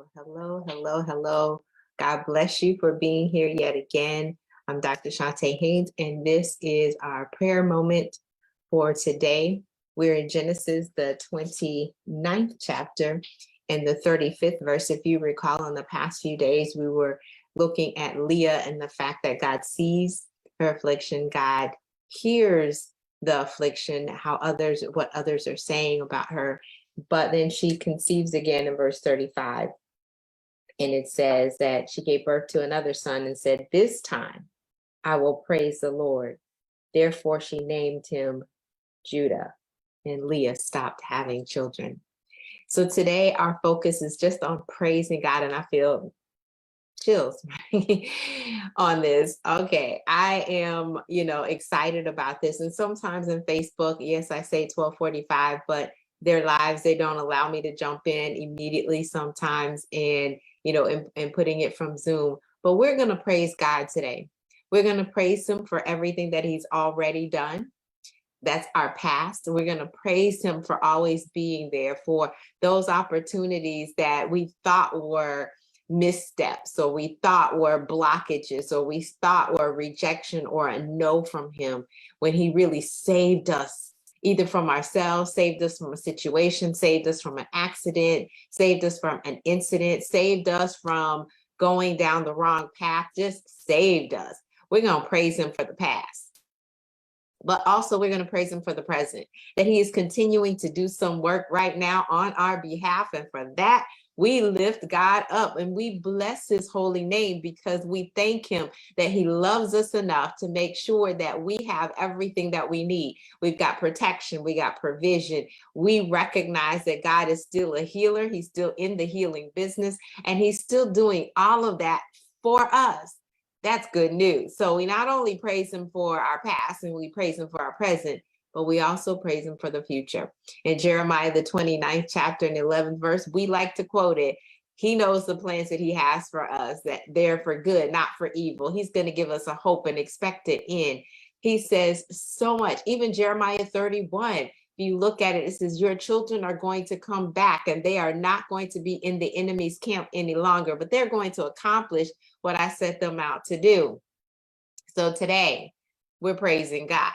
Well, hello, hello, hello. God bless you for being here yet again. I'm Dr. Chonta Haynes, and this is our prayer moment for today. We're in Genesis, the 29th chapter and the 35th verse. If you recall, in the past few days, we were looking at Leah and the fact that God sees her affliction, God hears the affliction, what others are saying about her. But then she conceives again in verse 35. And it says that she gave birth to another son and said, "This time I will praise the Lord." Therefore, she named him Judah. And Leah stopped having children. So today, our focus is just on praising God. And I feel chills on this. Okay, I am, excited about this. And sometimes in Facebook, yes, I say 12:45, but their lives, they don't allow me to jump in immediately sometimes and putting it from Zoom. But we're going to praise God today. We're going to praise him for everything that he's already done. That's our past. We're going to praise him for always being there, for those opportunities that we thought were missteps, or we thought were blockages, or we thought were rejection or a no from him, when he really saved us either from ourselves, saved us from a situation, saved us from an accident, saved us from an incident, saved us from going down the wrong path, just saved us. We're going to praise him for the past. But also we're going to praise him for the present, that he is continuing to do some work right now on our behalf. And for that, we lift God up and we bless his holy name, because we thank him that he loves us enough to make sure that we have everything that we need. We've got protection, we got provision. We recognize that God is still a healer. He's still in the healing business, and he's still doing all of that for us. That's good news. So we not only praise him for our past and we praise him for our present, but we also praise him for the future. In Jeremiah, the 29th chapter and 11th verse, we like to quote it. He knows the plans that he has for us, that they're for good, not for evil. He's going to give us a hope and expected end. He says so much. Even Jeremiah 31, if you look at it, it says, "Your children are going to come back, and they are not going to be in the enemy's camp any longer, but they're going to accomplish what I set them out to do." So today, we're praising God.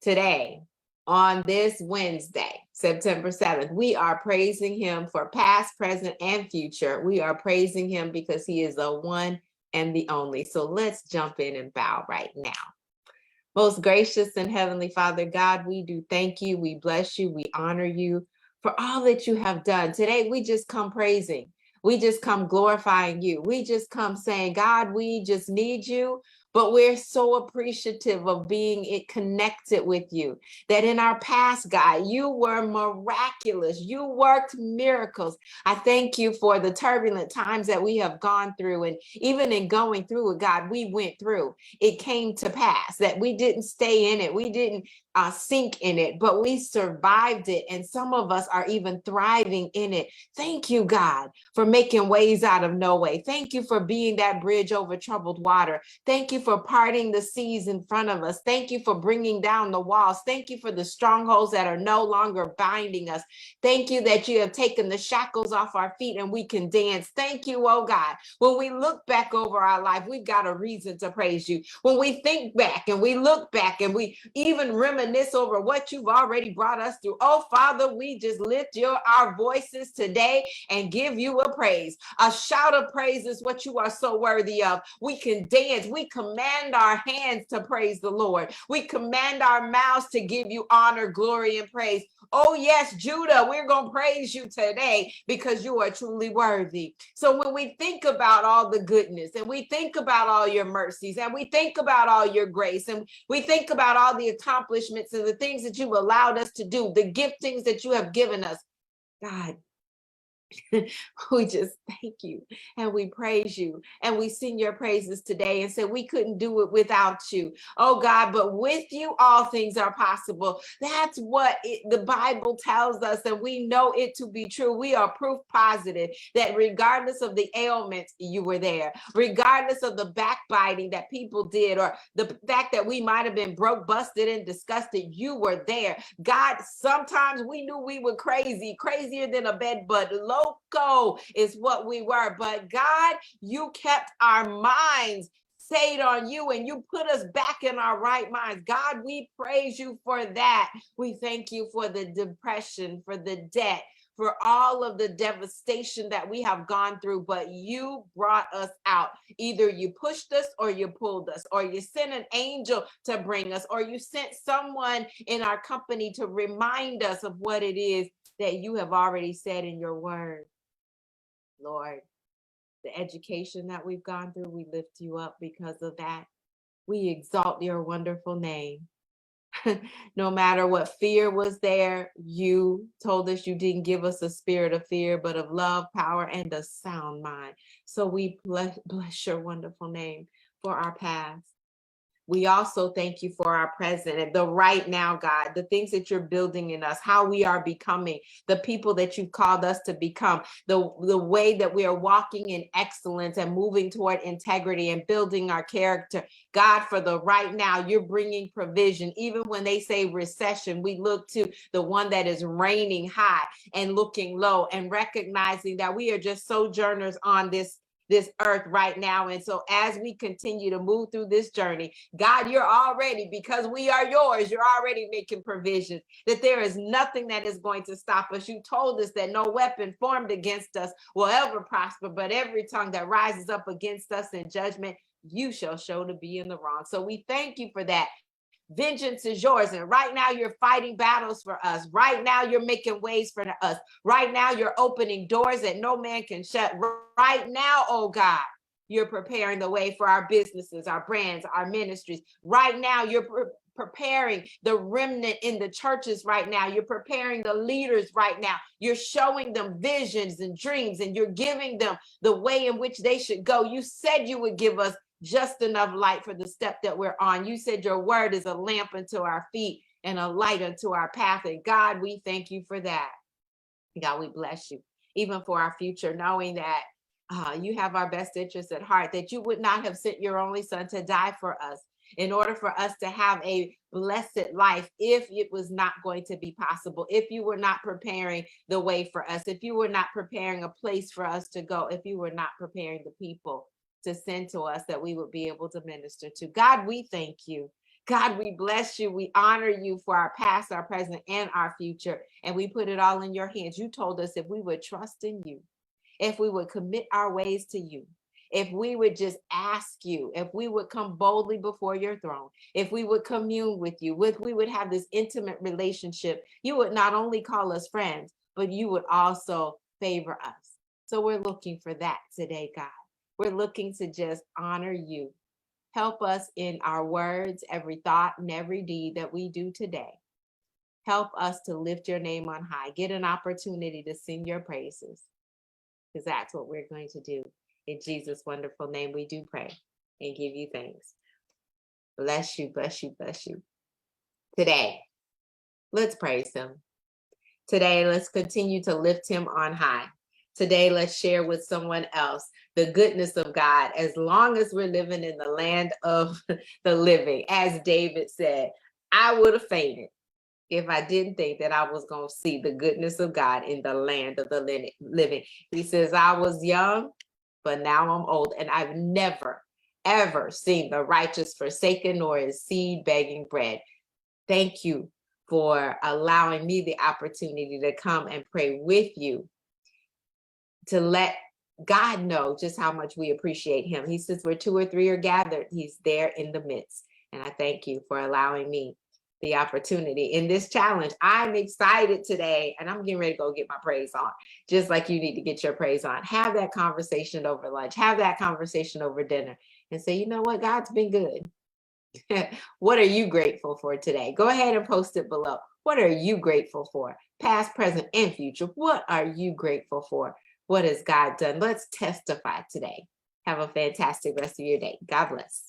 Today, on this Wednesday, September 7th, we are praising him for past, present, and future. We are praising him because he is the one and the only. So let's jump in and bow right now. Most gracious and heavenly Father God, we do thank you. We bless you. We honor you for all that you have done. Today, we just come praising. We just come glorifying you. We just come saying, God, we just need you. But we're so appreciative of being connected with you, that in our past, God, you were miraculous. You worked miracles. I thank you for the turbulent times that we have gone through. And even in going through it, God, we went through. It came to pass that we didn't stay in it. We didn't sink in it, but we survived it. And some of us are even thriving in it. Thank you, God, for making ways out of no way. Thank you for being that bridge over troubled water. Thank you for parting the seas in front of us. Thank you for bringing down the walls. Thank you for the strongholds that are no longer binding us. Thank you that you have taken the shackles off our feet and we can dance. Thank you, oh God. When we look back over our life, we've got a reason to praise you. When we think back and we look back and we even reminisce over what you've already brought us through, oh Father, we just lift our voices today and give you a praise. A shout of praise is what you are so worthy of. We can dance. We command our hands to praise the Lord. We command our mouths to give you honor, glory, and praise. Oh yes, Judah, we're going to praise you today because you are truly worthy. So when we think about all the goodness, and we think about all your mercies, and we think about all your grace, and we think about all the accomplishments and the things that you've allowed us to do, the giftings that you have given us, God, we just thank you and we praise you and we sing your praises today and say we couldn't do it without you, oh God, but with you all things are possible. That's what the Bible tells us, and we know it to be true. We are proof positive that regardless of the ailments, you were there. Regardless of the backbiting that people did, or the fact that we might have been broke, busted, and disgusted, you were there. God, sometimes we knew we were crazy, crazier than a bed bug. loco is what we were. But God, you kept our minds stayed on you and you put us back in our right minds. God, we praise you for that. We thank you for the depression, for the debt, for all of the devastation that we have gone through, but you brought us out. Either you pushed us or you pulled us, or you sent an angel to bring us, or you sent someone in our company to remind us of what it is that you have already said in your word. Lord, the education that we've gone through, we lift you up because of that. We exalt your wonderful name. No matter what fear was there, you told us you didn't give us a spirit of fear, but of love, power, and a sound mind. So we bless your wonderful name for our past. We also thank you for our present and the right now, God, the things that you're building in us, how we are becoming the people that you've called us to become, the way that we are walking in excellence and moving toward integrity and building our character. God, for the right now, you're bringing provision. Even when they say recession, we look to the one that is reigning high and looking low and recognizing that we are just sojourners on this earth right now. And so as we continue to move through this journey, God, you're already, because we are yours, you're already making provisions, that there is nothing that is going to stop us. You told us that no weapon formed against us will ever prosper, but every tongue that rises up against us in judgment, you shall show to be in the wrong. So we thank you for that. Vengeance is yours. And right now you're fighting battles for us. Right now you're making ways for us. Right now you're opening doors that no man can shut. Right now, oh God, you're preparing the way for our businesses, our brands, our ministries. Right now you're preparing the remnant in the churches right now. You're preparing the leaders right now. You're showing them visions and dreams, and you're giving them the way in which they should go. You said you would give us just enough light for the step that we're on. You said your word is a lamp unto our feet and a light unto our path. And God, we thank you for that. God, we bless you, even for our future, knowing that you have our best interests at heart, that you would not have sent your only son to die for us in order for us to have a blessed life if it was not going to be possible, if you were not preparing the way for us, if you were not preparing a place for us to go, if you were not preparing the people to send to us that we would be able to minister to. God, we thank you. God, we bless you. We honor you for our past, our present, and our future. And we put it all in your hands. You told us if we would trust in you, if we would commit our ways to you, if we would just ask you, if we would come boldly before your throne, if we would commune with you, we would have this intimate relationship, you would not only call us friends, but you would also favor us. So we're looking for that today, God. We're looking to just honor you. Help us in our words, every thought, and every deed that we do today. Help us to lift your name on high. Get an opportunity to sing your praises, because that's what we're going to do. In Jesus' wonderful name, we do pray and give you thanks. Bless you, bless you, bless you. Today, let's praise him. Today, let's continue to lift him on high. Today, let's share with someone else the goodness of God, as long as we're living in the land of the living. As David said, I would have fainted if I didn't think that I was going to see the goodness of God in the land of the living. He says, I was young, but now I'm old, and I've never, ever seen the righteous forsaken nor his seed begging bread. Thank you for allowing me the opportunity to come and pray with you, to let God know just how much we appreciate him. He says, where 2 or 3 are gathered, he's there in the midst. And I thank you for allowing me the opportunity in this challenge. I'm excited today, and I'm getting ready to go get my praise on, just like you need to get your praise on. Have that conversation over lunch, have that conversation over dinner, and say, you know what, God's been good. What are you grateful for today? Go ahead and post it below. What are you grateful for? Past, present, and future. What are you grateful for? What has God done? Let's testify today. Have a fantastic rest of your day. God bless.